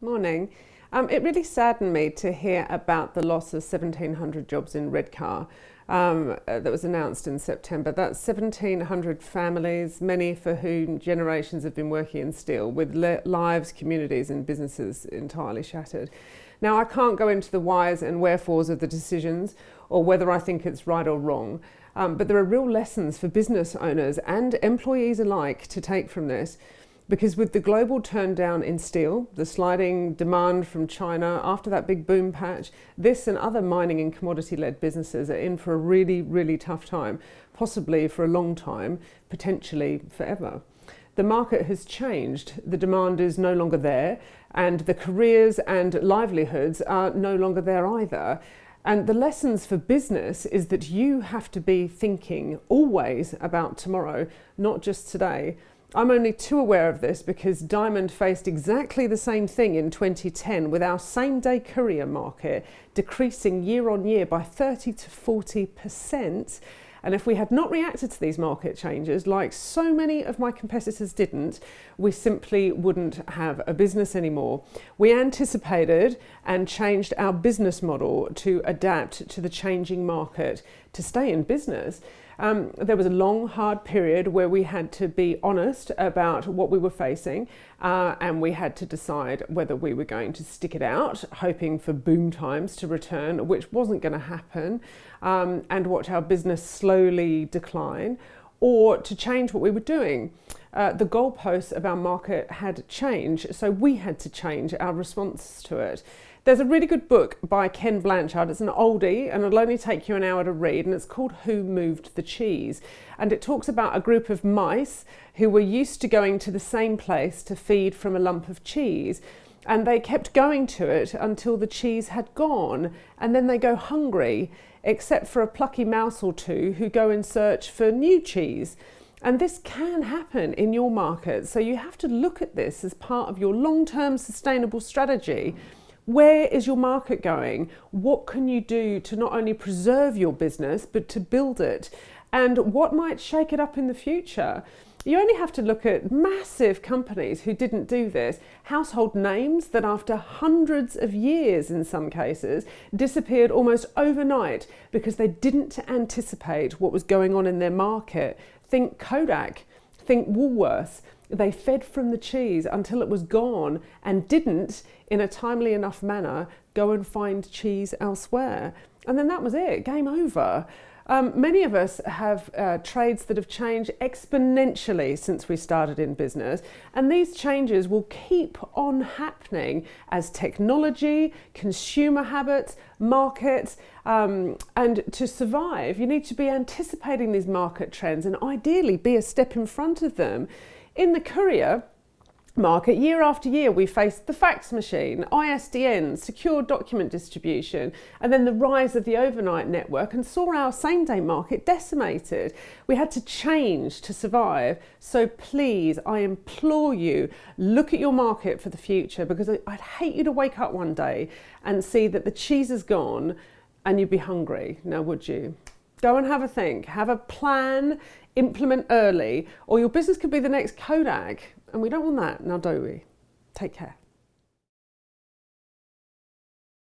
Morning. It really saddened me to hear about the loss of 1,700 jobs in Redcar that was announced in September. That's 1,700 families, many for whom generations have been working in steel, with lives, communities and businesses entirely shattered. Now, I can't go into the whys and wherefores of the decisions or whether I think it's right or wrong, but there are real lessons for business owners and employees alike to take from this. Because with the global turndown in steel, the sliding demand from China after that big boom patch, this and other mining and commodity-led businesses are in for a really, really tough time, possibly for a long time, potentially forever. The market has changed. The demand is no longer there, and the careers and livelihoods are no longer there either. And the lessons for business is that you have to be thinking always about tomorrow, not just today. I'm only too aware of this because Diamond faced exactly the same thing in 2010 with our same-day courier market decreasing year on year by 30 to 40%. And if we had not reacted to these market changes, like so many of my competitors didn't, we simply wouldn't have a business anymore. We anticipated and changed our business model to adapt to the changing market to stay in business. There was a long, hard period where we had to be honest about what we were facing, and we had to decide whether we were going to stick it out, hoping for boom times to return, which wasn't going to happen, and watch our business slowly decline, or to change what we were doing. The goalposts of our market had changed, so we had to change our response to it. There's a really good book by Ken Blanchard. It's an oldie and it'll only take you an hour to read, and it's called Who Moved the Cheese? And it talks about a group of mice who were used to going to the same place to feed from a lump of cheese, and they kept going to it until the cheese had gone, and then they go hungry, except for a plucky mouse or two who go in search for new cheese. And this can happen in your market, so you have to look at this as part of your long-term sustainable strategy. Where is your market going? What can you do to not only preserve your business, but to build it? And what might shake it up in the future? You only have to look at massive companies who didn't do this, household names that after hundreds of years in some cases disappeared almost overnight because they didn't anticipate what was going on in their market. Think Kodak, think Woolworths. They fed from the cheese until it was gone and didn't, in a timely enough manner, go and find cheese elsewhere. And then that was it, game over. Many of us have trades that have changed exponentially since we started in business, and these changes will keep on happening as technology, consumer habits, markets, and to survive, you need to be anticipating these market trends and ideally be a step in front of them. In the courier market, year after year, we faced the fax machine, ISDN, secure document distribution, and then the rise of the overnight network, and saw our same-day market decimated. We had to change to survive. So please, I implore you, look at your market for the future, because I'd hate you to wake up one day and see that the cheese is gone and you'd be hungry. Now, would you? Go and have a think, have a plan, implement early, or your business could be the next Kodak. And we don't want that, now do we? Take care.